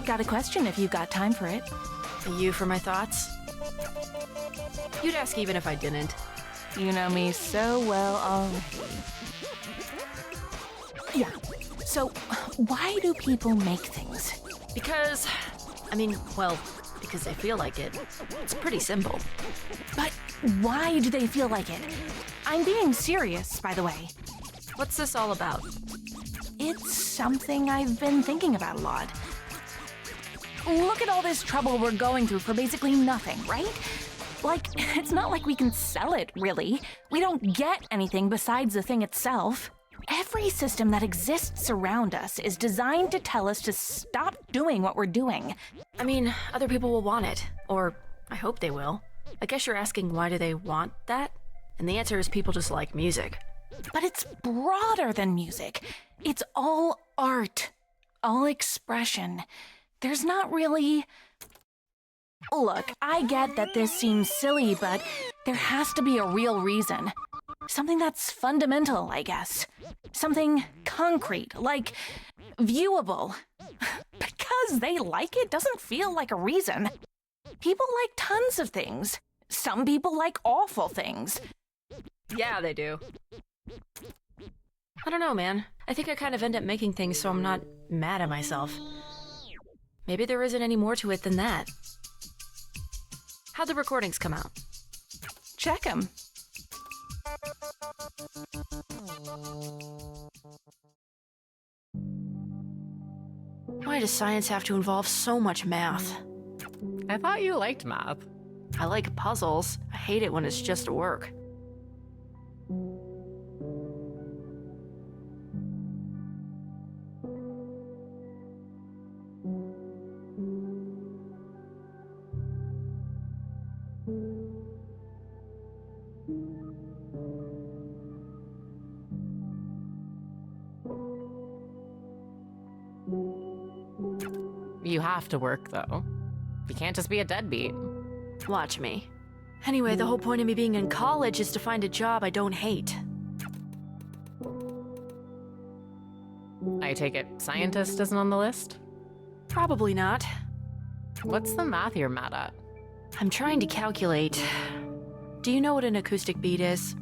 Got a question if you've got time for it. You for my thoughts? You'd ask even if I didn't. You know me so well already. Yeah. So, why do people make things? Because they feel like it. It's pretty simple. But why do they feel like it? I'm being serious, by the way. What's this all about? It's something I've been thinking about a lot. Look at all this trouble we're going through for basically nothing, right? Like, it's not like we can sell it, really. We don't get anything besides the thing itself. Every system that exists around us is designed to tell us to stop doing what we're doing. I mean, other people will want it. Or, I hope they will. I guess you're asking why do they want that? And the answer is people just like music. But it's broader than music. It's all art. All expression. There's not really... Look, I get that this seems silly, but there has to be a real reason. Something that's fundamental, I guess. Something concrete, like viewable. Because they like it doesn't feel like a reason. People like tons of things. Some people like awful things. Yeah, they do. I don't know, man. I think I kind of end up making things so I'm not mad at myself. Maybe there isn't any more to it than that. How'd the recordings come out? Check them. Why does science have to involve so much math? I thought you liked math. I like puzzles. I hate it when it's just work. You have to work, though. You can't just be a deadbeat. Watch me. Anyway, the whole point of me being in college is to find a job I don't hate. I take it scientist isn't on the list? Probably not. What's the math you're mad at? I'm trying to calculate. Do you know what an acoustic beat is?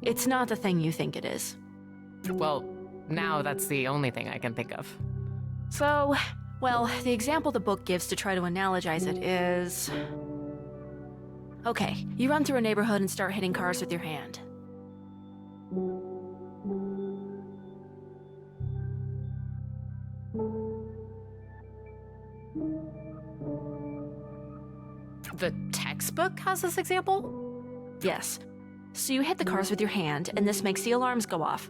It's not the thing you think it is. Well, now that's the only thing I can think of. So, well, the example the book gives to try to analogize it is... Okay, you run through a neighborhood and start hitting cars with your hand. The textbook has this example? Yes. So you hit the cars with your hand, and this makes the alarms go off.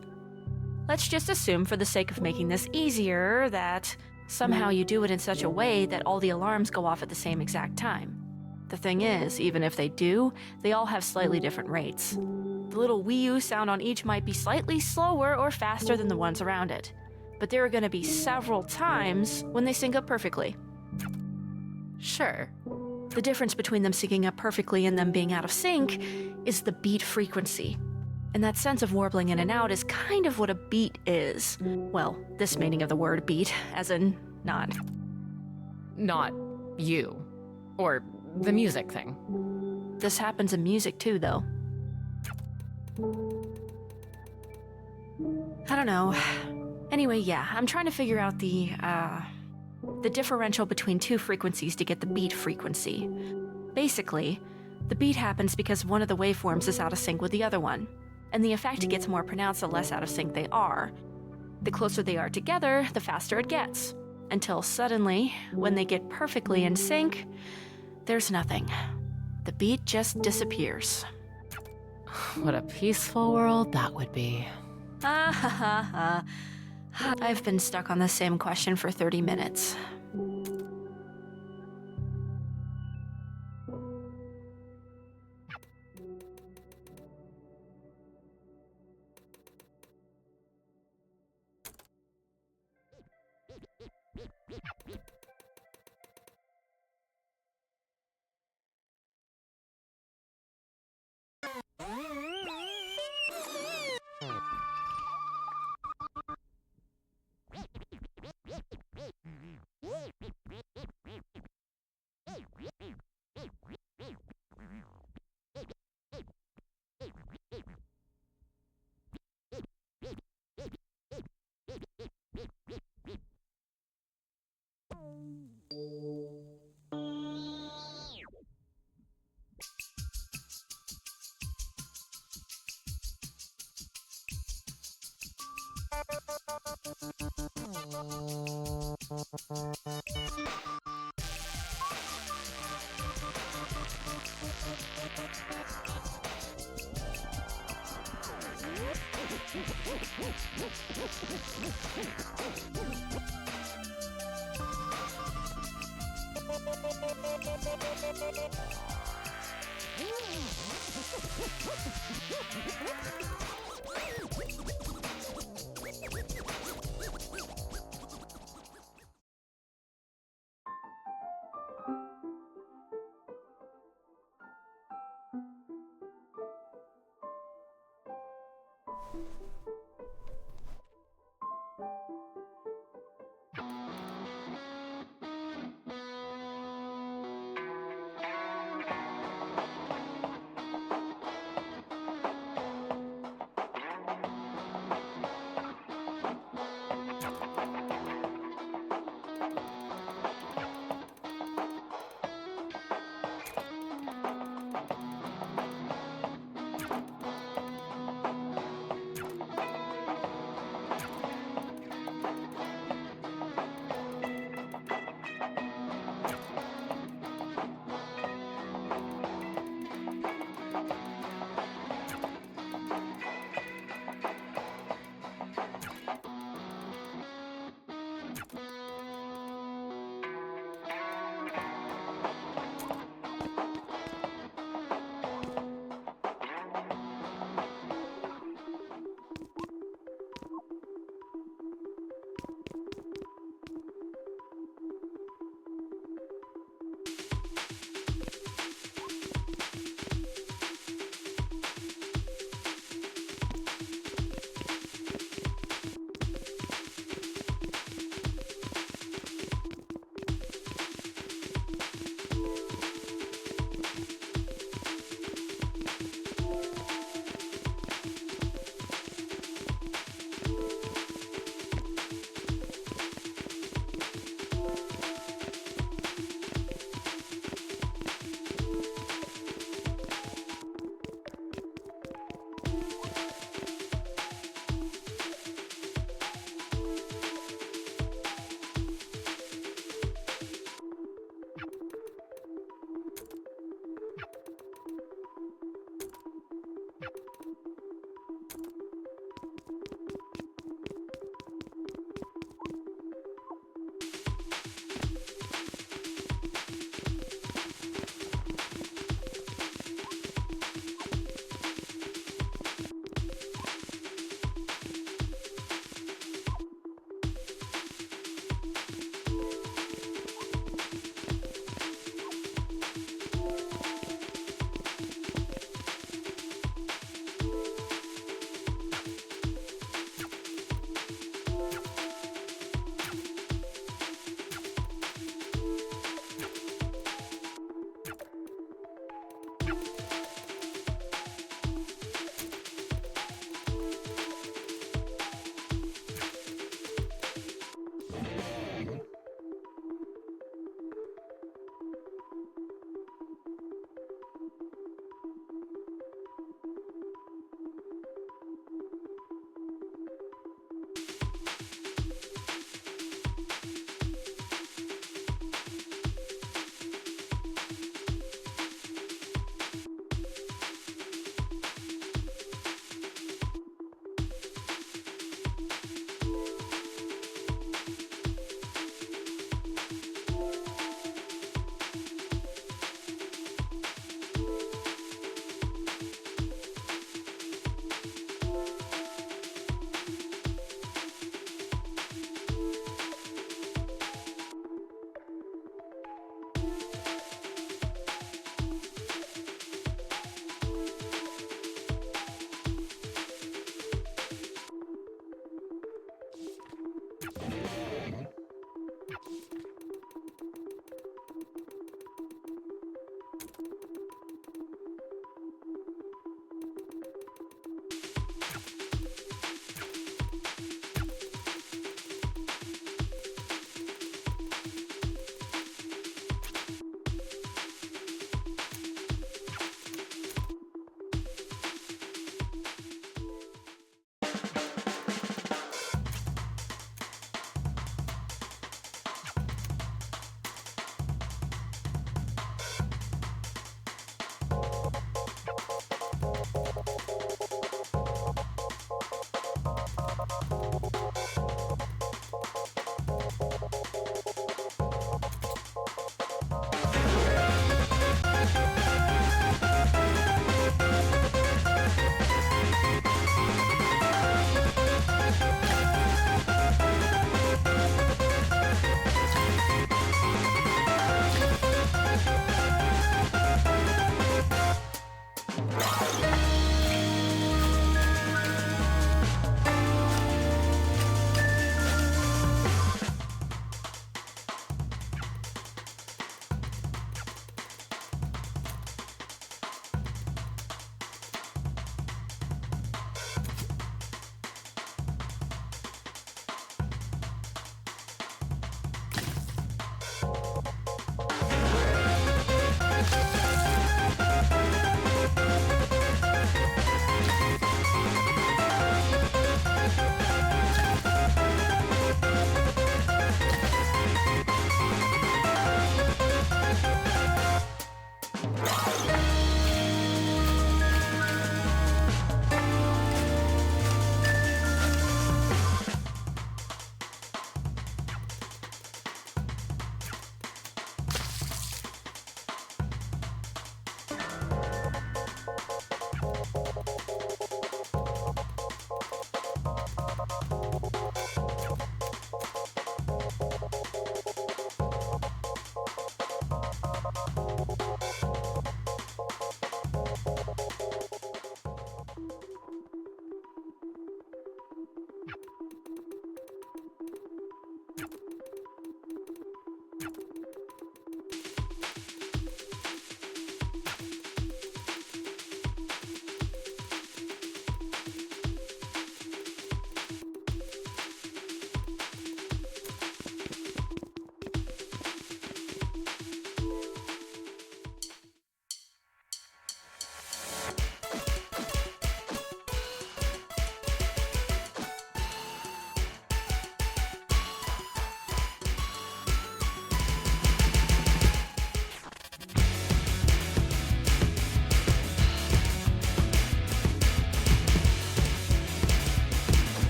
Let's just assume, for the sake of making this easier, that somehow you do it in such a way that all the alarms go off at the same exact time. The thing is, even if they do, they all have slightly different rates. The little wee oo sound on each might be slightly slower or faster than the ones around it. But there are going to be several times when they sync up perfectly. Sure. The difference between them syncing up perfectly and them being out of sync is the beat frequency. And that sense of warbling in and out is kind of what a beat is. Well, this meaning of the word beat, as in not. Not you. Or the music thing. This happens in music too, though. I don't know. Anyway, yeah, I'm trying to figure out the differential between two frequencies to get the beat frequency. Basically, the beat happens because one of the waveforms is out of sync with the other one, and the effect gets more pronounced the less out of sync they are. The closer they are together, the faster it gets, until suddenly, when they get perfectly in sync, there's nothing. The beat just disappears. What a peaceful world that would be. Ah ha ha ha. I've been stuck on the same question for 30 minutes.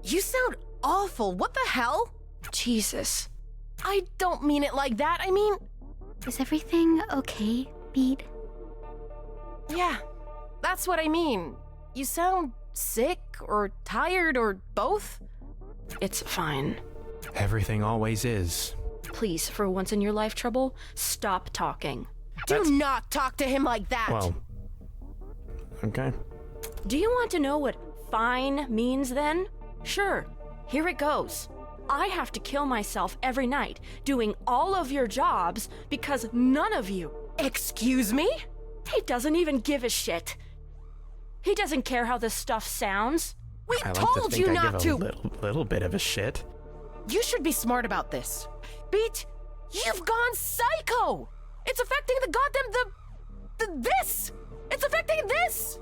You sound awful. What the hell? Jesus. I don't mean it like that. I mean, Is everything okay, Beat? yeah, that's what I mean. You sound sick or tired or both. It's fine. Everything always is. Please, for once in your life, Trouble, stop talking. Do not talk to him like that. Well, okay. Do you want to know what fine means then? Sure, here it goes. I have to kill myself every night doing all of your jobs because none of you. Excuse me? He doesn't even give a shit. He doesn't care how this stuff sounds. We I like to told think you I not give to. a little bit of a shit. You should be smart about this. Beat, you've gone psycho. It's affecting the goddamn this. It's affecting this.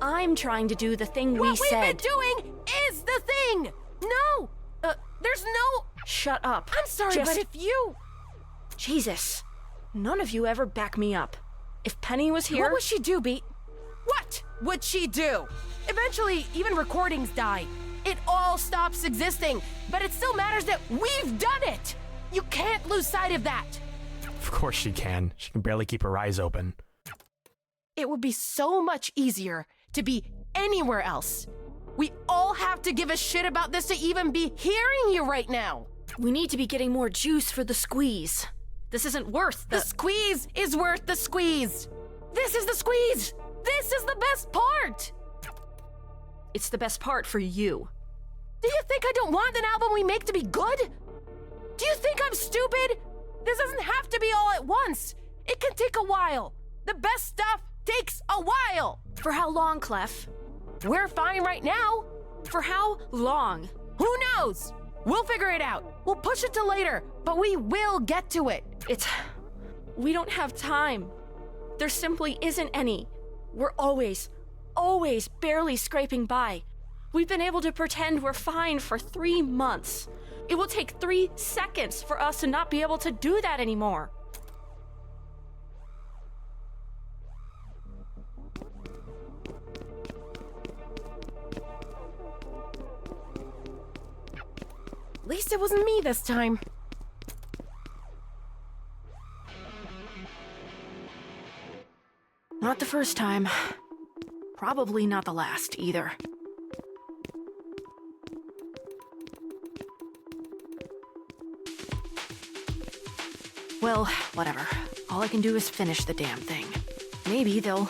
I'm trying to do the thing we What we've said. been doing is the thing. No, there's no. Shut up. I'm sorry, Just- but if you. Jesus. None of you ever back me up. If Penny was here... What would she do, Beat? What would she do? Eventually, even recordings die. It all stops existing, but it still matters that we've done it. You can't lose sight of that. Of course she can. She can barely keep her eyes open. It would be so much easier to be anywhere else. We all have to give a shit about this to even be hearing you right now. We need to be getting more juice for the squeeze. This isn't worth The squeeze is worth the squeeze. This is the squeeze. This is the best part. It's the best part for you. Do you think I don't want an album we make to be good? Do you think I'm stupid? This doesn't have to be all at once. It can take a while. The best stuff takes a while. For how long, Clef? We're fine right now. For how long? Who knows? We'll figure it out. We'll push it to later, but we will get to it. We don't have time. There simply isn't any. We're always barely scraping by. We've been able to pretend we're fine for 3 months. It will take 3 seconds for us to not be able to do that anymore. At least it wasn't me this time. Not the first time. Probably not the last either. Well, whatever. All I can do is finish the damn thing. Maybe they'll...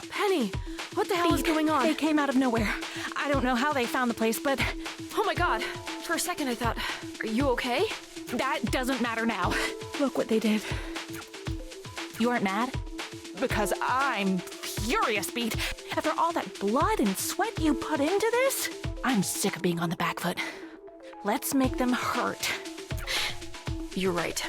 Penny! What the hell is going on? They came out of nowhere. I don't know how they found the place, but Oh my god! For a second I thought, are you okay? that doesn't matter now. Look what they did. You aren't mad? Because I'm furious, Beat. After all that blood and sweat you put into this, I'm sick of being on the back foot. Let's make them hurt. You're right.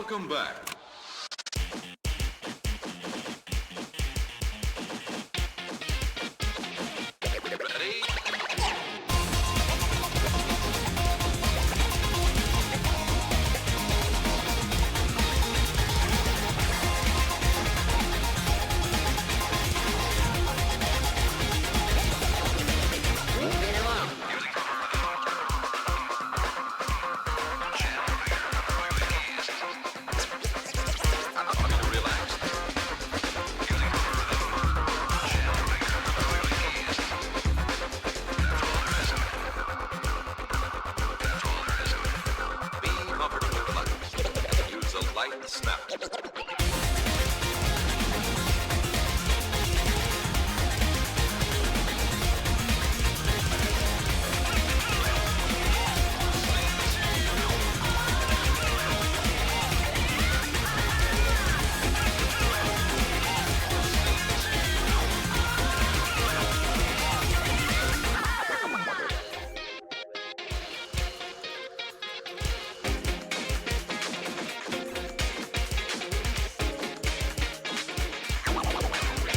Welcome back. Ready? Be comfortable, relax. Use a light snap.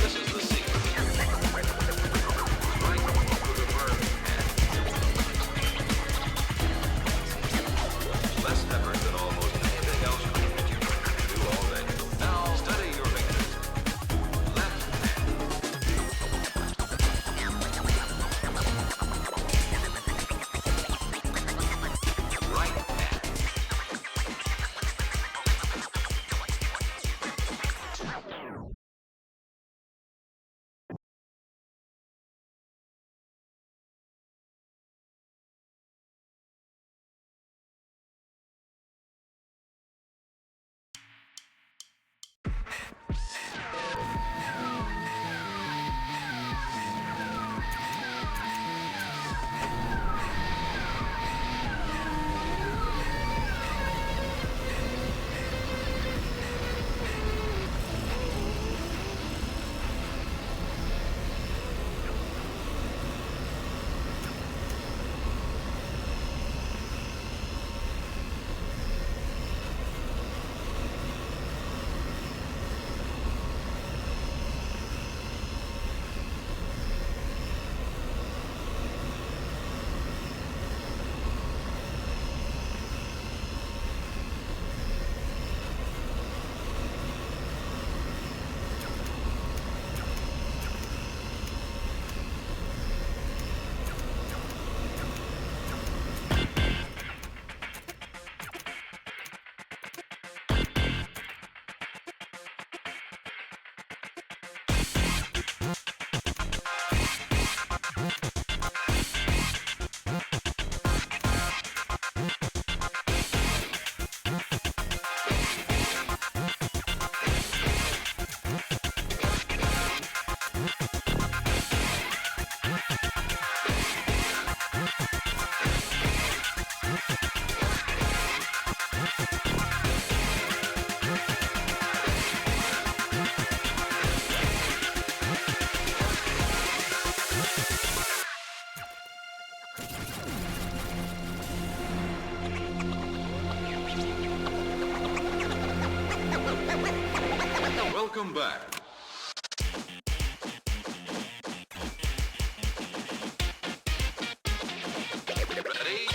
This is the secret. Right to the verb and. Less effort than almost anything else you can do all day. Now study your fingers. Left hand. Right hand. Welcome back. Ready?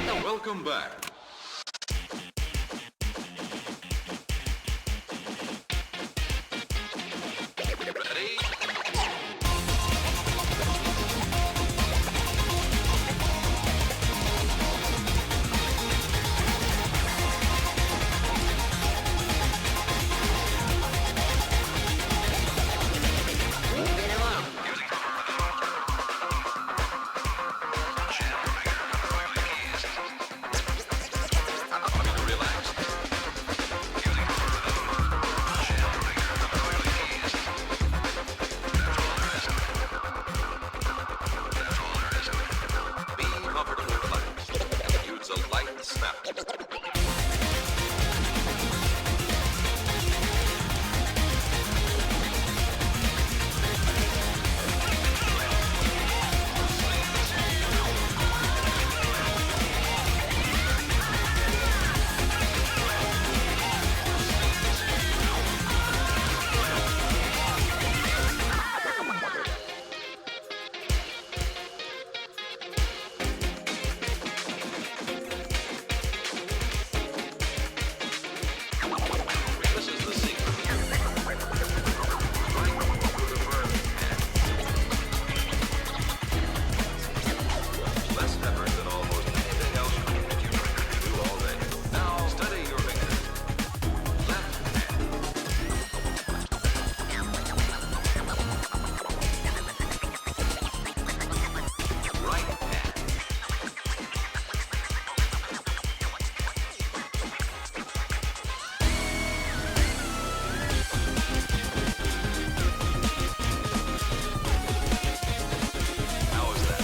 Welcome back. Ready? Be comfortable, relax. Use a light snap. This is the secret. Strike with a firm hand. Less effort than almost anything else that you do all day. Now study your fingers. Left hand. Right hand. How is that?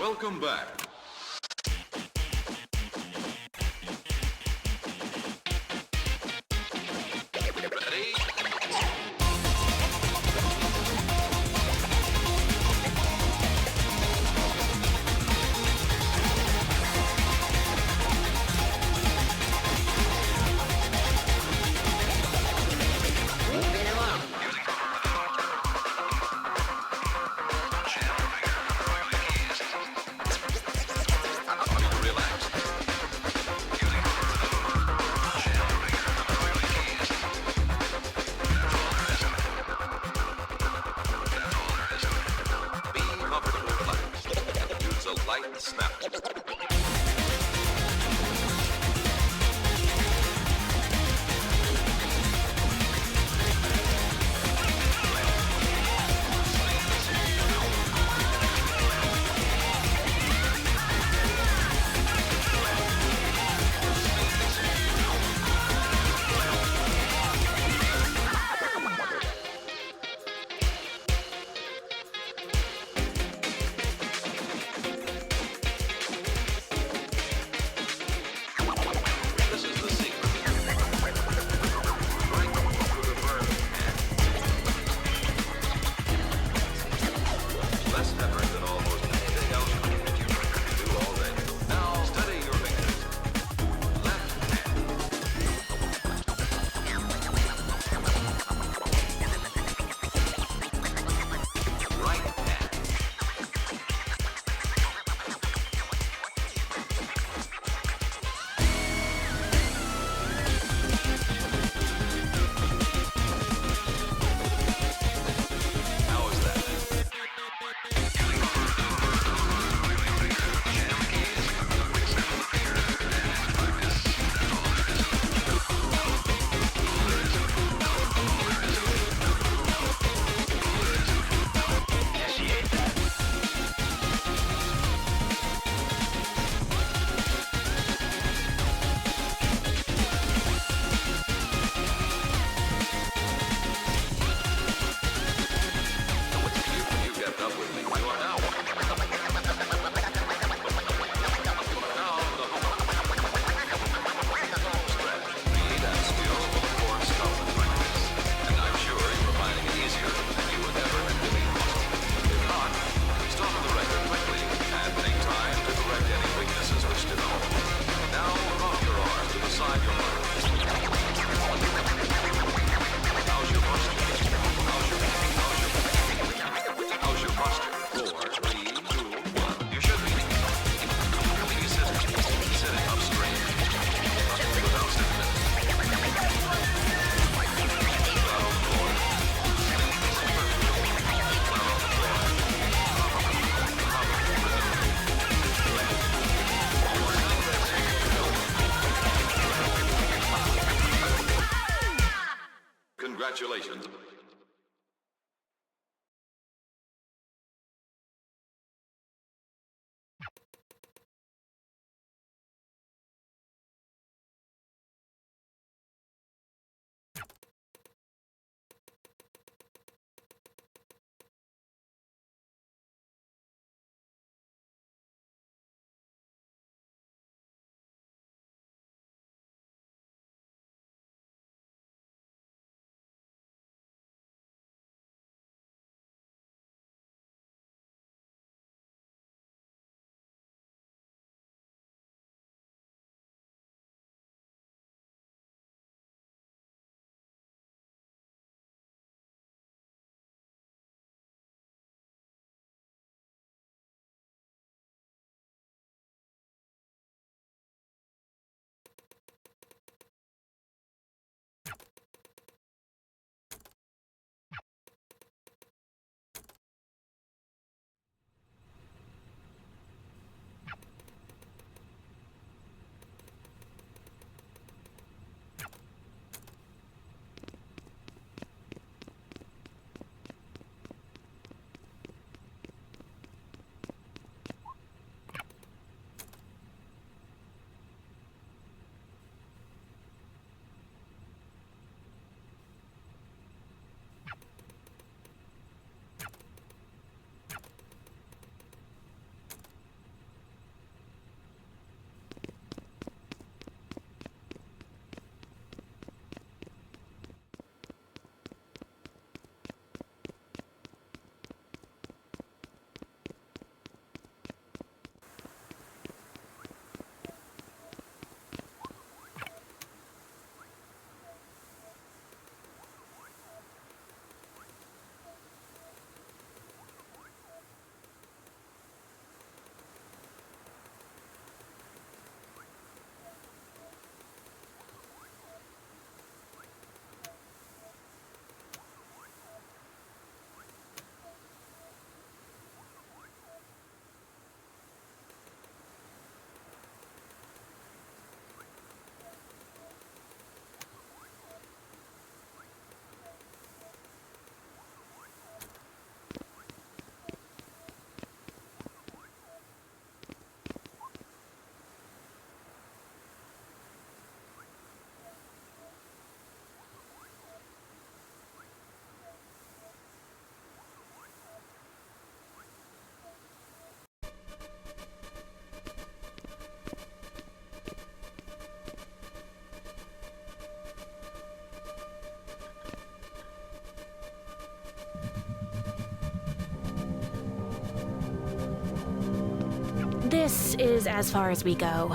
Welcome back. Ready? Congratulations. This is as far as we go.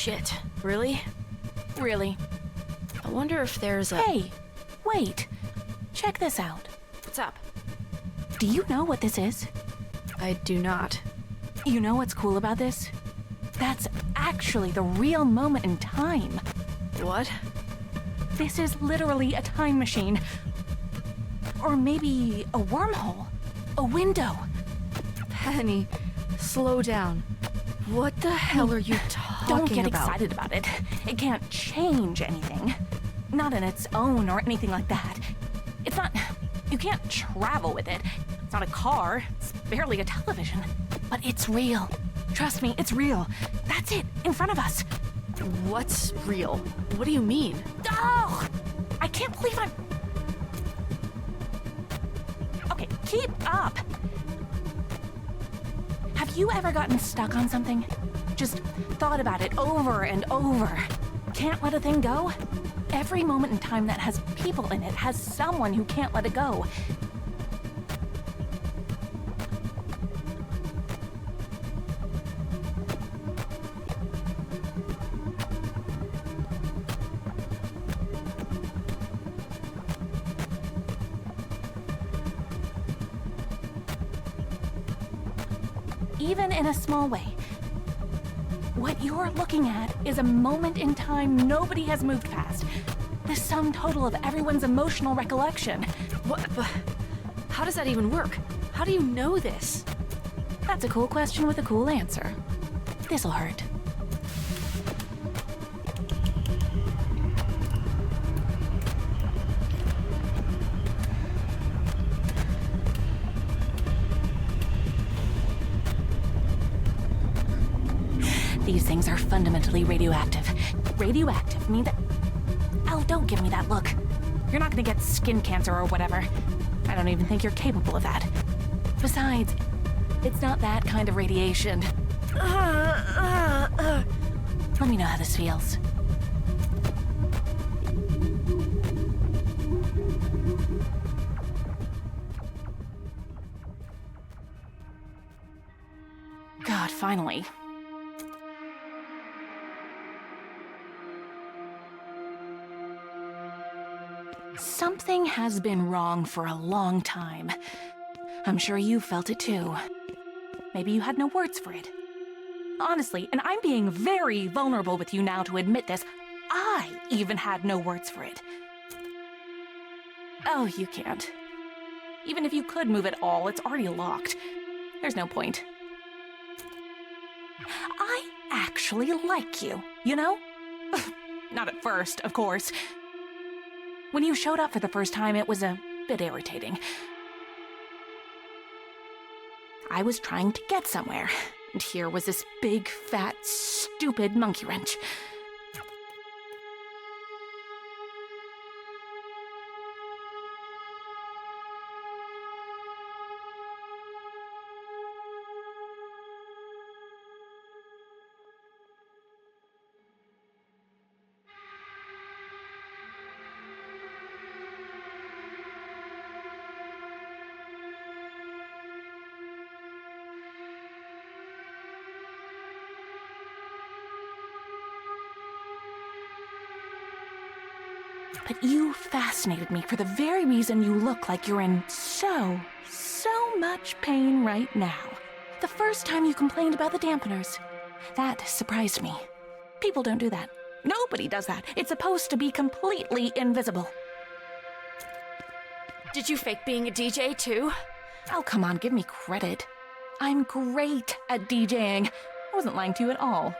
Shit. Really? Really. I wonder if there's a... Hey, wait. Check this out. What's up? Do you know what this is? I do not. You know what's cool about this? That's actually the real moment in time. What? This is literally a time machine. Or maybe a wormhole. A window. Penny, slow down. What the hell are you talking Don't get about? excited about it. It can't change anything. Not on its own or anything like that. It's not... You can't travel with it. It's not a car. It's barely a television. But it's real. Trust me, it's real. That's it, in front of us. What's real? What do you mean? Oh! I can't believe I'm... Okay, keep up. Have you ever gotten stuck on something? Just thought about it over and over. Can't let a thing go? Every moment in time that has people in it has someone who can't let it go. Even in a small way. What you're looking at is a moment in time nobody has moved past. The sum total of everyone's emotional recollection. What? How does that even work? How do you know this? That's a cool question with a cool answer. This'll hurt. These things are fundamentally radioactive. Radioactive means that... Oh, don't give me that look. You're not gonna get skin cancer or whatever. I don't even think you're capable of that. Besides, it's not that kind of radiation. Let me know how this feels. God, finally. Something has been wrong for a long time. I'm sure you felt it too. Maybe you had no words for it. Honestly, and I'm being very vulnerable with you now to admit this, I even had no words for it. Oh, you can't. Even if you could move it all, it's already locked. There's no point. I actually like you, you know? Not at first, of course. When you showed up for the first time, it was a bit irritating. I was trying to get somewhere, and here was this big, fat, stupid monkey wrench. But you fascinated me for the very reason you look like you're in so much pain right now. The first time you complained about the dampeners. That surprised me. People don't do that. Nobody does that. It's supposed to be completely invisible. Did you fake being a DJ too? Oh, come on, give me credit. I'm great at DJing. I wasn't lying to you at all.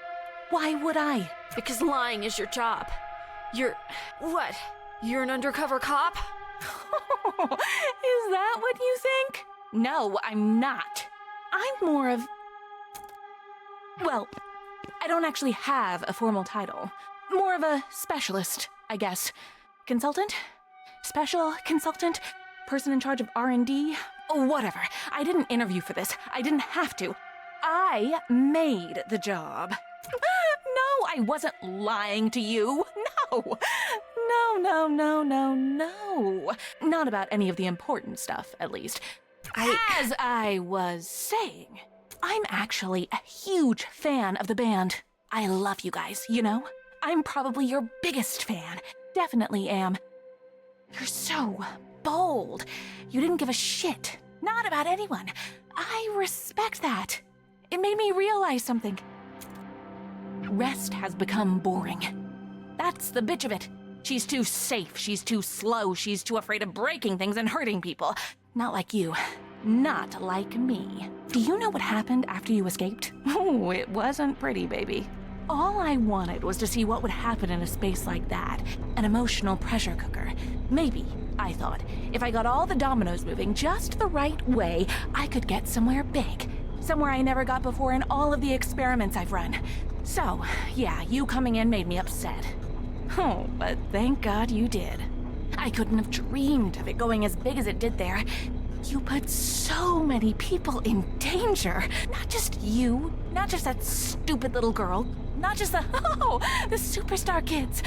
Why would I? Because lying is your job. What? You're an undercover cop? Is that what you think? No, I'm not. I'm more of... Well, I don't actually have a formal title. More of a specialist, I guess. Consultant? Special consultant? Person in charge of R&D? Whatever. I didn't interview for this. I didn't have to. I made the job. No, I wasn't lying to you. No. No. Not about any of the important stuff, at least. As I was saying, I'm actually a huge fan of the band. I love you guys, you know? I'm probably your biggest fan. Definitely am. You're so bold. You didn't give a shit. Not about anyone. I respect that. It made me realize something. Rest has become boring. That's the bitch of it. She's too safe, she's too slow, she's too afraid of breaking things and hurting people. Not like you. Not like me. Do you know what happened after you escaped? Oh, it wasn't pretty, baby. All I wanted was to see what would happen in a space like that. An emotional pressure cooker. Maybe, I thought, if I got all the dominoes moving just the right way, I could get somewhere big. Somewhere I never got before in all of the experiments I've run. So, yeah, you coming in made me upset. Oh, but thank God you did. I couldn't have dreamed of it going as big as it did there. You put so many people in danger. Not just you, not just that stupid little girl, not just the superstar kids.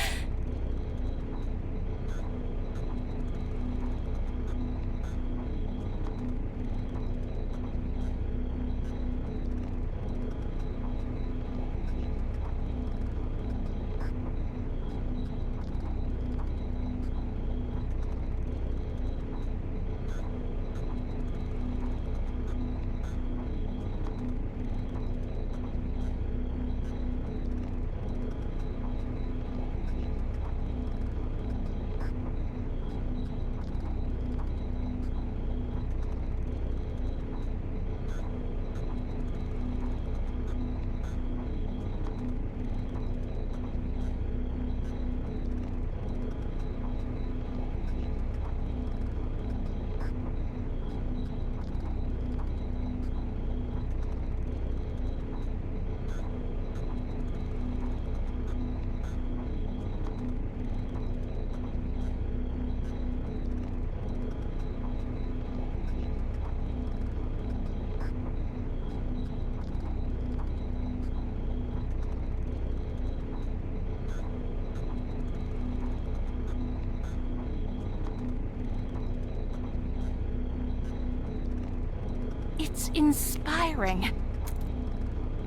It's inspiring.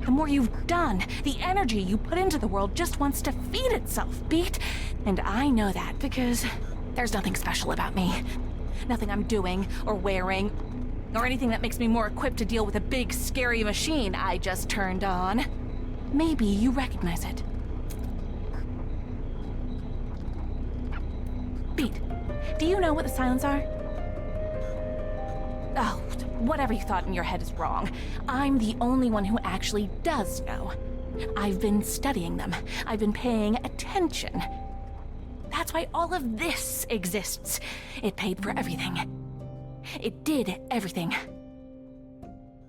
The more you've done, the energy you put into the world just wants to feed itself, Beat. And I know that because there's nothing special about me. Nothing I'm doing or wearing or anything that makes me more equipped to deal with a big, scary machine I just turned on. Maybe you recognize it. Beat, do you know what the silents are? Oh, whatever you thought in your head is wrong. I'm the only one who actually does know. I've been studying them. I've been paying attention. That's why all of this exists. It paid for everything. It did everything.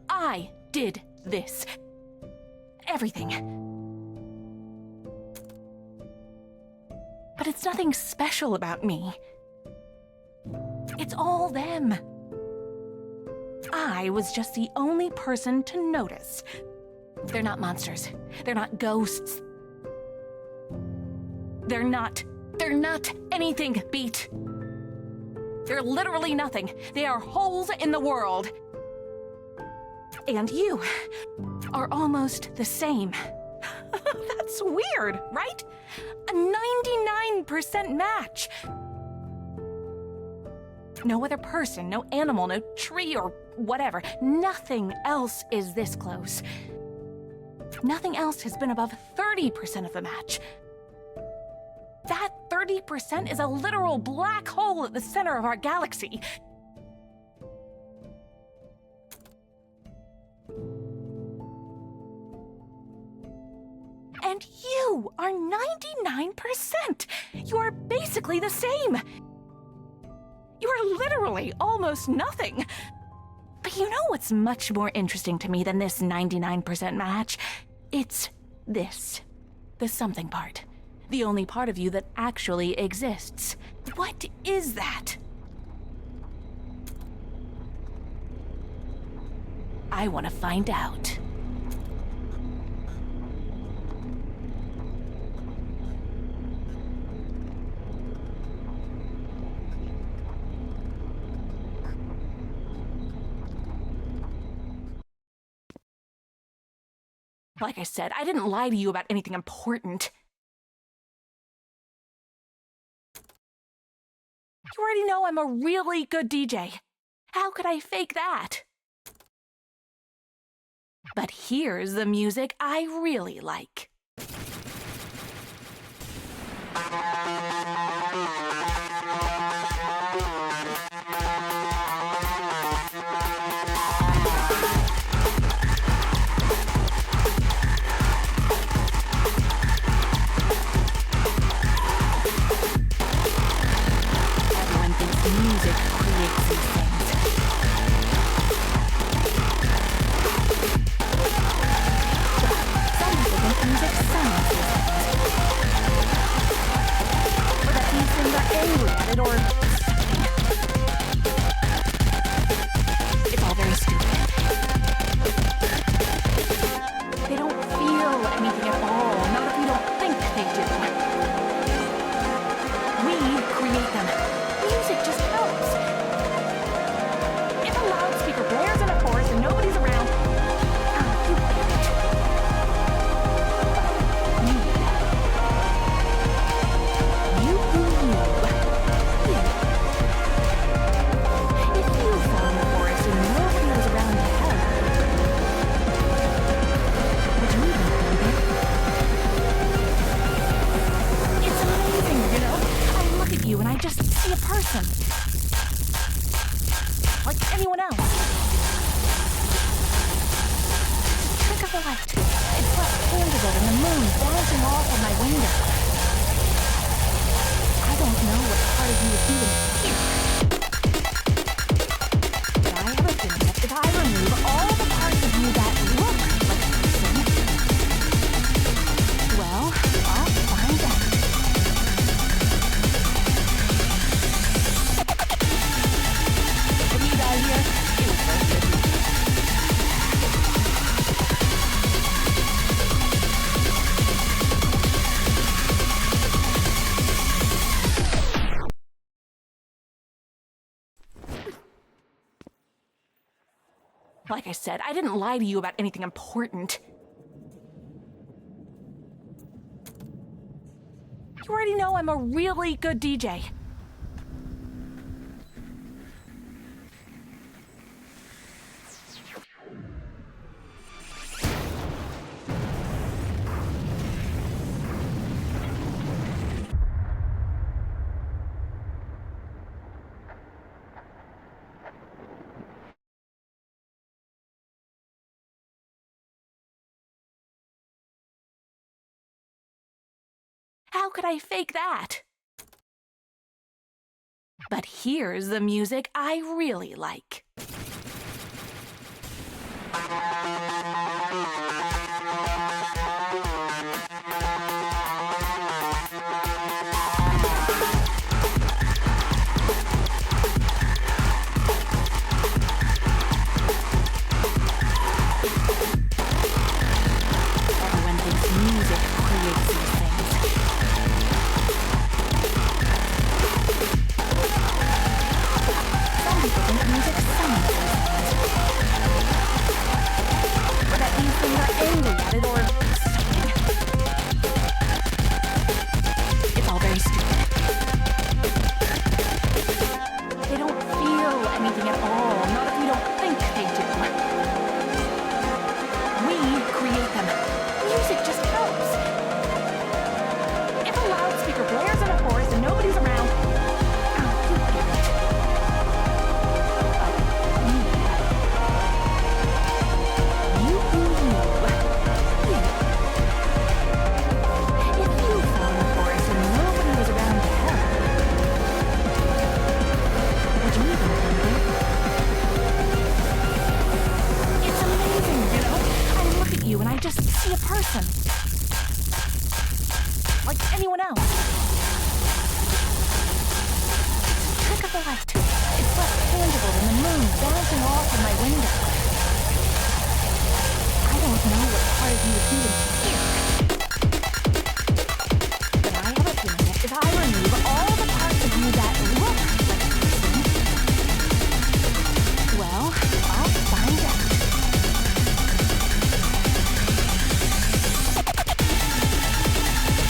I did this. Everything. But it's nothing special about me. It's all them. I was just the only person to notice. They're not monsters. They're not ghosts. They're not anything, Beat. They're literally nothing. They are holes in the world. And you are almost the same. That's weird, right? A 99% match. No other person, no animal, no tree or whatever. Nothing else is this close. Nothing else has been above 30% of the match. That 30% is a literal black hole at the center of our galaxy. And you are 99%. You are basically the same. You are literally almost nothing. But you know what's much more interesting to me than this 99% match? It's this. The something part. The only part of you that actually exists. What is that? I want to find out. Like I said, I didn't lie to you about anything important. You already know I'm a really good DJ. How could I fake that? But here's the music I really like. Everyone thinks music creates these things. Some people think music sounds these things. Or that these things are angry at it, or it's all very stupid. They don't feel anything at all, not if we don't think they do. We create them. Music just helps. If a loudspeaker blares in a forest and nobody's around, you get it. You. If you fell in the forest and nobody was around to help, would you even believe it? It's amazing, you know? I look at you and I just see a person. Like anyone else. Trick of the light. It's less tangible than the moon bouncing off of my window. I don't know what part of you is even here. But I have a feeling that if I remove all the parts of you that look like a person, well, I'll find out. If you die here, it was very good. Like I said, I didn't lie to you about anything important. You already know I'm a really good DJ. How could I fake that? But here's the music I really like. Everyone thinks music creates these things. Some people think music sounds these things. Or that these things are angry at it, or something. It's all very stupid. They don't feel anything at all, not if we don't think they do. We create them. Music just helps. If a loudspeaker blares in a forest and nobody's around, you get it. You. If you fell in the forest and nobody was around to help, would you even believe it? It's amazing, you know? I look at you and I just see a person. Like anyone else. Trick of the light. It's less tangible than the moon bouncing off of my window. I don't know what part of you is even here. But I have a feeling that if I remove all the parts of you that look like a person, well, I'll find out.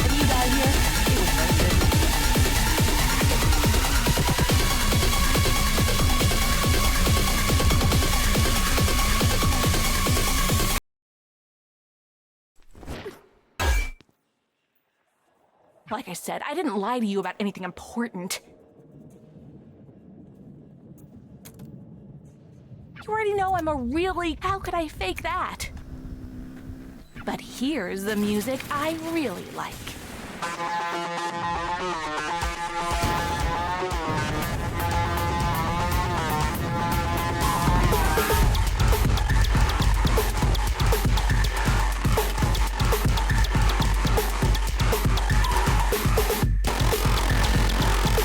If you die here, it was very good. Like I said, I didn't lie to you about anything important. You already know I'm a really... How could I fake that? But here's the music I really like.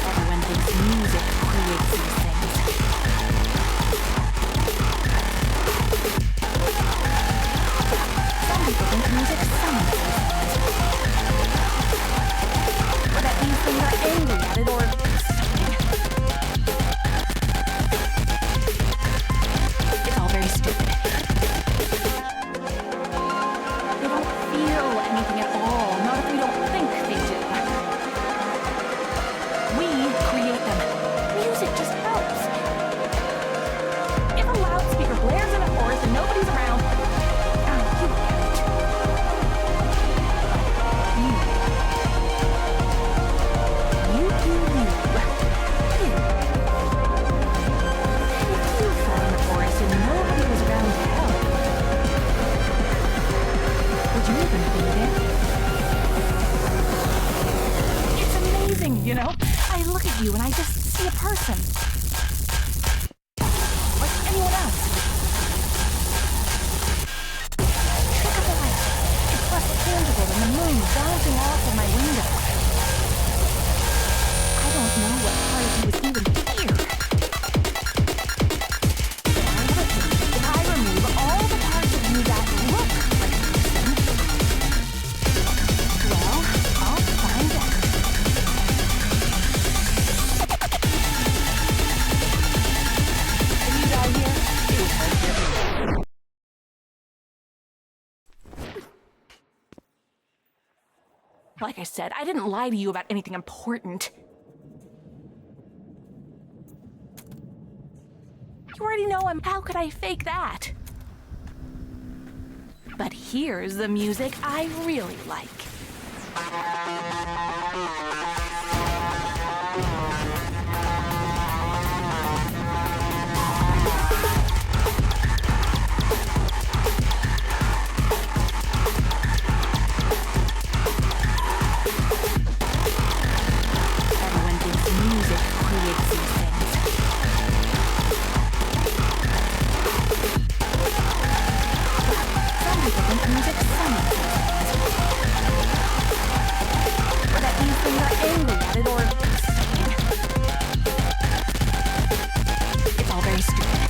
Everyone thinks music creates these things. Some people think music summons these things. Or that these things are angry at it or something. It's all very stupid. They don't feel anything at all, not if we don't think they do. We create them. Music just helps. If a loudspeaker blares in a forest and nobody's around, you get it. You do you. If you fell in the forest and nobody was around to help, would you even be there? It's amazing, you know? I look at you and I just see a person. Like anyone else. Think of the light. It's less tangible than the moon bouncing off of my window. I don't know what part of you is even here. But I have a theory. If I remove all the parts of you that look like a person, well, I'll find out. If you die here, it was right here. Like I said, I didn't lie to you about anything important. You already know I'm... How could I fake that? But here's the music I really like. Everyone thinks music creates these things. Some people think music summons these things. Or that these things are angry at it or something. It's all very stupid.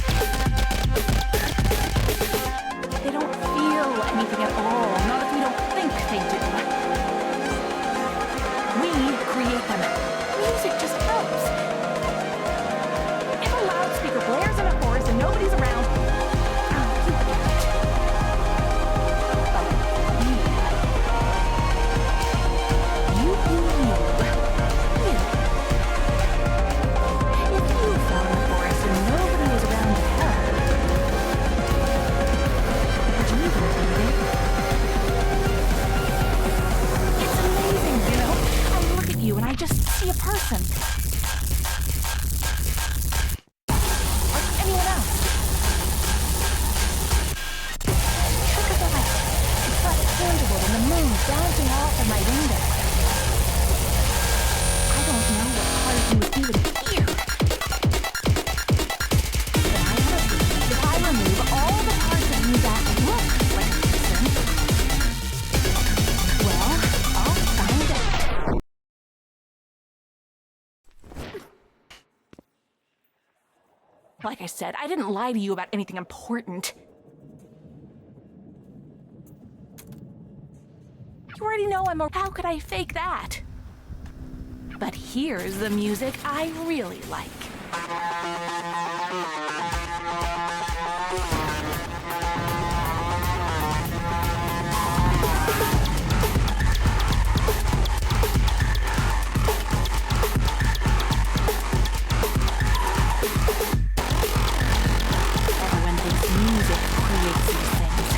They don't feel anything at all, not if we don't think they do. We create them. Music just helps. If a loudspeaker blares in a forest and nobody's around, you get it. But you do you. If you fell in the forest and nobody was around to help, would you even be there? It's amazing, you know? I look at you and I just see a person. Like anyone else. Look at the light. It's less tangible than the moon bouncing off of my window. I don't know what part of you is even here. But I have a theory. If I remove all the parts of you that look like a person, well, I'll find out. Like I said, I didn't lie to you about anything important. You already know I'm a... How could I fake that? But here's the music I really like. Everyone thinks music creates these things.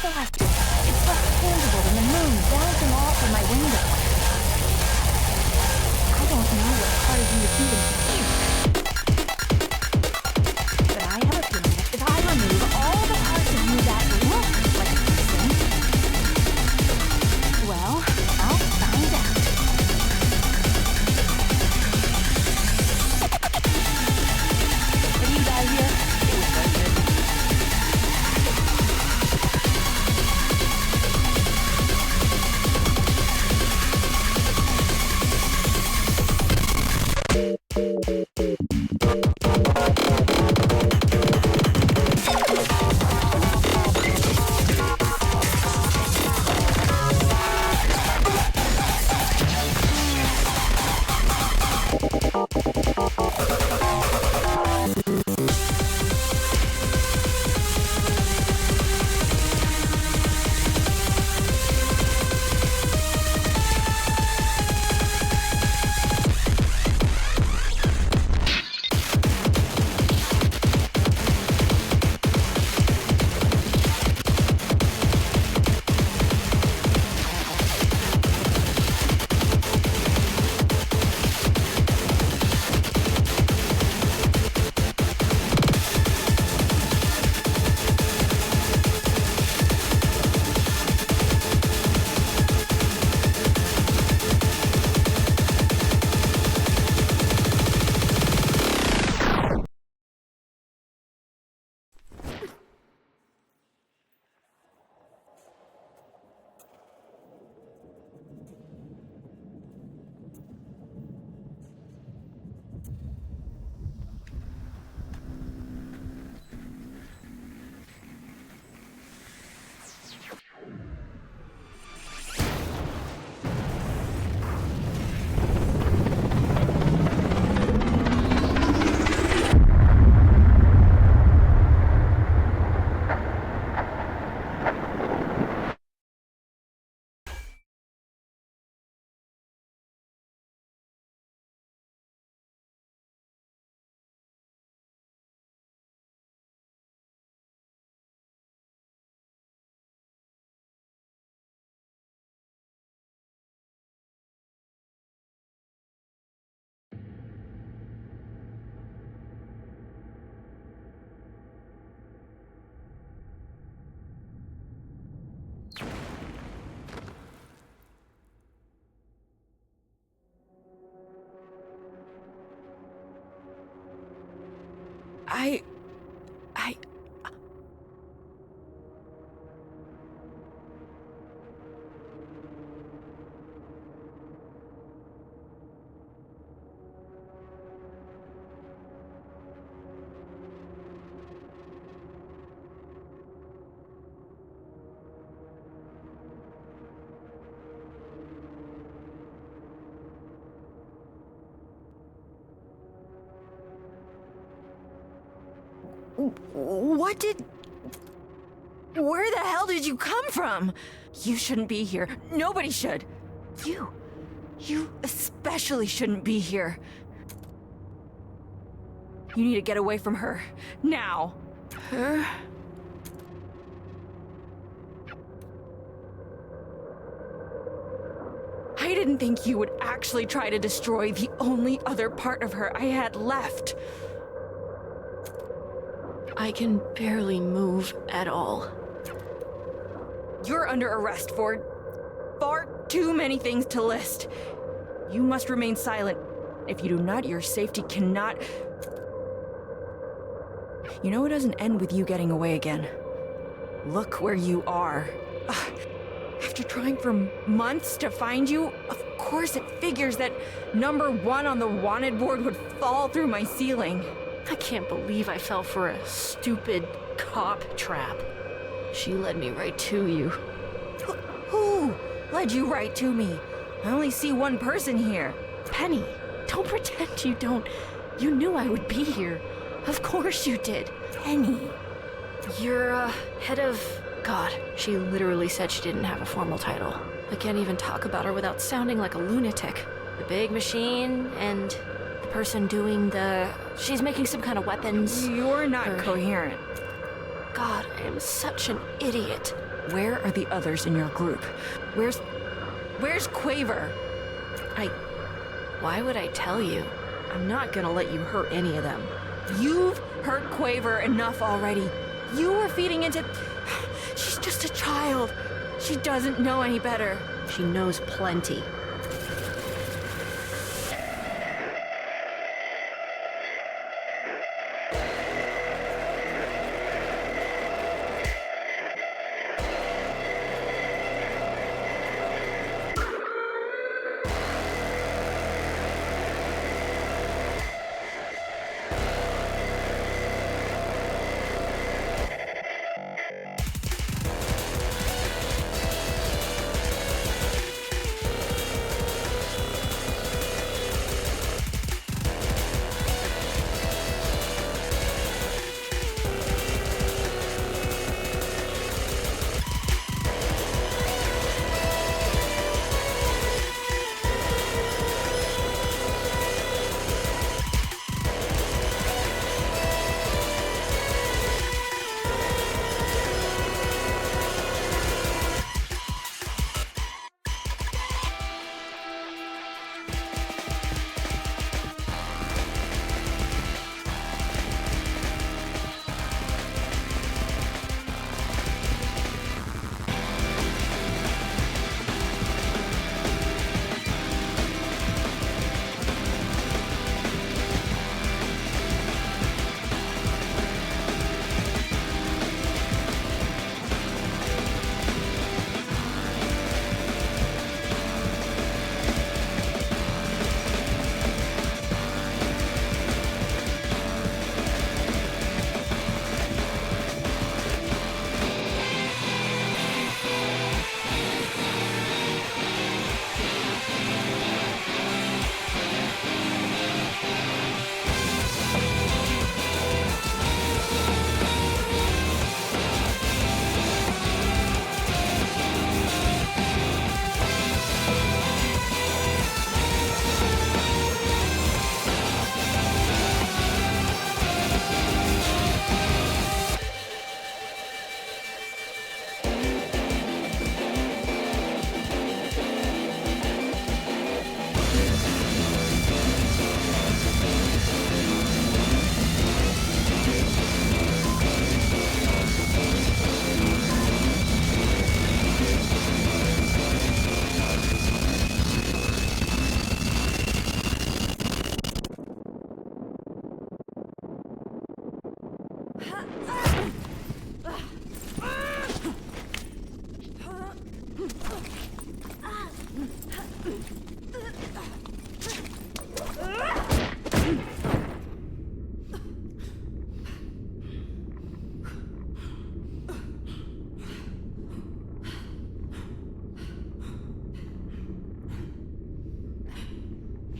reflected. It's less tangible than the moon bouncing off of my window. I don't know what part of you is even here. But I have a feeling that if I remove all the parts of you that look like a person, well, I'll find out. Have you guys here? It was very good. Where the hell did you come from? You shouldn't be here. Nobody should. You especially shouldn't be here. You need to get away from her. Now. Her? I didn't think you would actually try to destroy the only other part of her I had left. I can barely move at all. You're under arrest for far too many things to list. You must remain silent. If you do not, your safety cannot... You know it doesn't end with you getting away again. Look where you are. After trying for months to find you, of course it figures that number 1 on the wanted board would fall through my ceiling. I can't believe I fell for a stupid cop trap. She led me right to you. Who led you right to me? I only see one person here. Penny, don't pretend you don't. You knew I would be here. Of course you did. Penny. You're, head of... God, she literally said she didn't have a formal title. I can't even talk about her without sounding like a lunatic. The big machine and the person doing the... She's making some kind of weapons. You're not coherent. God, I am such an idiot. Where are the others in your group? Where's Quaver? Why would I tell you? I'm not gonna let you hurt any of them. You've hurt Quaver enough already. You were feeding into... She's just a child. She doesn't know any better. She knows plenty.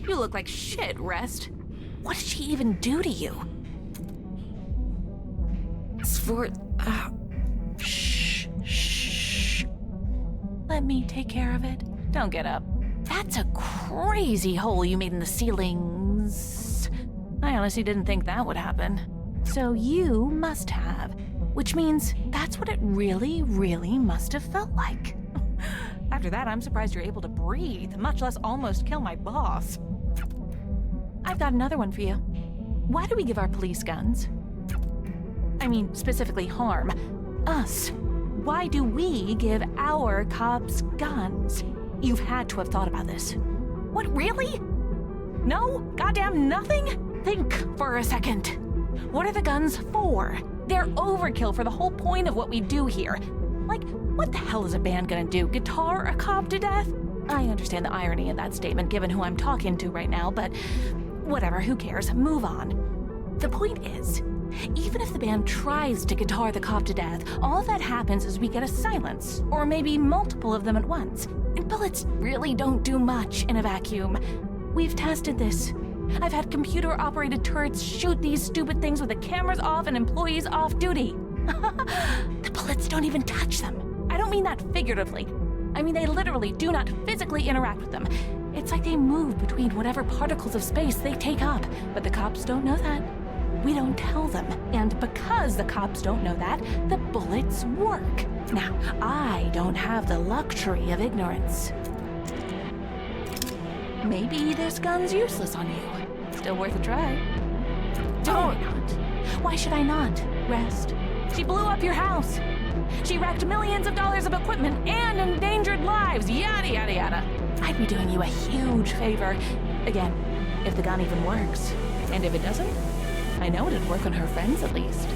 You look like shit, Rest. What did she even do to you? Shh. Let me take care of it. Don't get up. That's a crazy hole you made in the ceilings. I honestly didn't think that would happen. So you must have. Which means that's what it really, really must have felt like. After that, I'm surprised you're able to breathe, much less almost kill my boss. I've got another one for you. Why do we give our police guns? I mean, specifically H.A.R.M. Us. Why do we give our cops guns? You've had to have thought about this. What, really? No? Goddamn nothing? Think for a second. What are the guns for? They're overkill for the whole point of what we do here. Like, what the hell is a band gonna do? Guitar a cop to death? I understand the irony in that statement given who I'm talking to right now, but whatever, who cares? Move on. The point is, even if the band tries to guitar the cop to death, all that happens is we get a silence, or maybe multiple of them at once. And bullets really don't do much in a vacuum. We've tested this. I've had computer-operated turrets shoot these stupid things with the cameras off and employees off duty. The bullets don't even touch them. I don't mean that figuratively. I mean they literally do not physically interact with them. It's like they move between whatever particles of space they take up, but the cops don't know that. We don't tell them. And because the cops don't know that, the bullets work. Now, I don't have the luxury of ignorance. Maybe this gun's useless on you. Still worth a try. Don't! Why not? Why should I not? Rest. She blew up your house. She wrecked millions of dollars of equipment and endangered lives. Yada, yada, yada. I'd be doing you a huge favor. Again, if the gun even works. And if it doesn't, I know it'd work on her friends at least.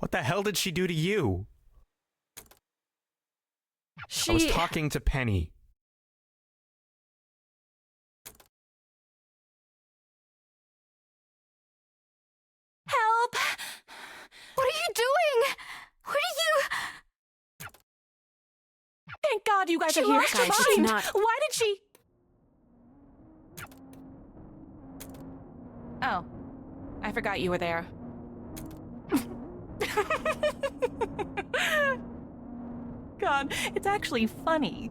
What the hell did she do to you? She... I was talking to Penny. Help! What are you doing? What are you... Thank God you guys She are here. lost her mind. Not- Why did she... Oh. I forgot you were there. God, it's actually funny.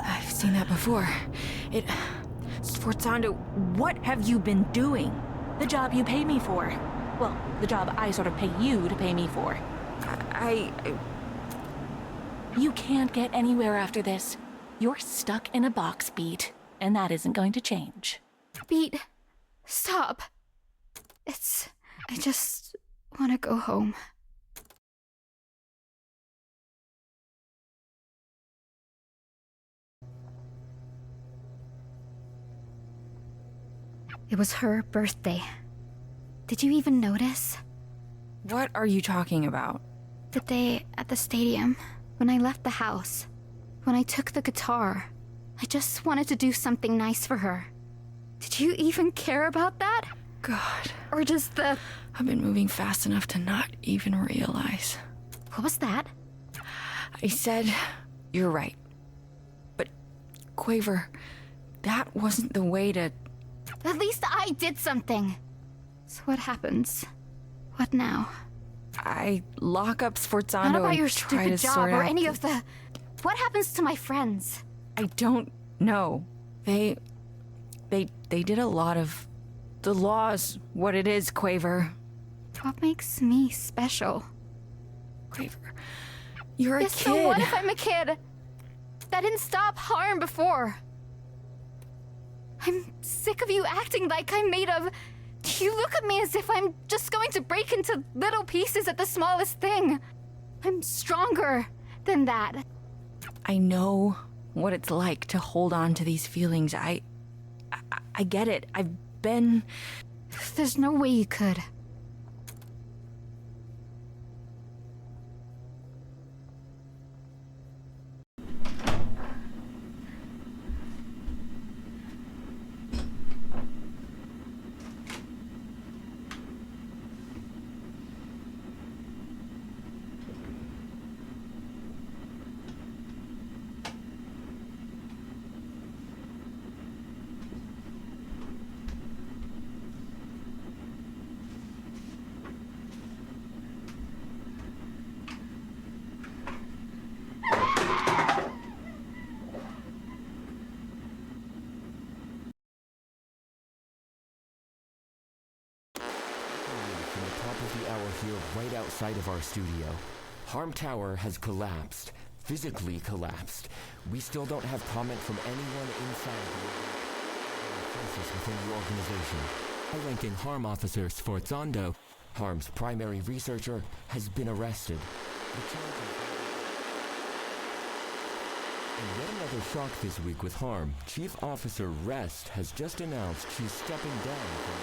I've seen that before. Sforzando, what have you been doing? The job you pay me for. Well, the job I sort of pay you to pay me for. You can't get anywhere after this. You're stuck in a box, Beat, and that isn't going to change. Beat, stop. I just want to go home. It was her birthday. Did you even notice? What are you talking about? The day at the stadium, when I left the house, when I took the guitar, I just wanted to do something nice for her. Did you even care about that? God, Or just the... I've been moving fast enough to not even realize. What was that? I said, you're right. But, Quaver, that wasn't the way to... At least I did something. So what happens? What now? I lock up Sforzando Not about and your try stupid to job sort or out any of the... What happens to my friends? I don't know. They did a lot of... The law's what it is, Quaver. What makes me special? Quaver, you're a Yes, kid. so what if I'm a kid? That didn't stop harm before. I'm sick of you acting like I'm made of... You look at me as if I'm just going to break into little pieces at the smallest thing. I'm stronger than that. I know what it's like to hold on to these feelings. I get it. I've been... There's no way you could. From the top of the hour here, right outside of our studio. H.A.R.M Tower has collapsed. Physically collapsed. We still don't have comment from anyone inside the crisis within the organization. High-ranking H.A.R.M officer Sforzando, H.A.R.M's primary researcher, has been arrested. And yet another shock this week with H.A.R.M. Chief Officer Rest has just announced she's stepping down from...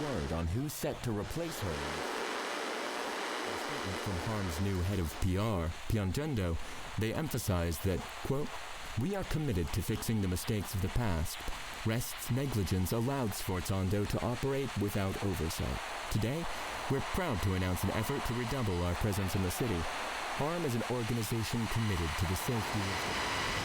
word on who's set to replace her. In a statement from H.A.R.M's new head of PR, Piangendo, they emphasize that, quote, "We are committed to fixing the mistakes of the past. Rest's negligence allowed Sforzando to operate without oversight. Today, we're proud to announce an effort to redouble our presence in the city. H.A.R.M is an organization committed to the safety of...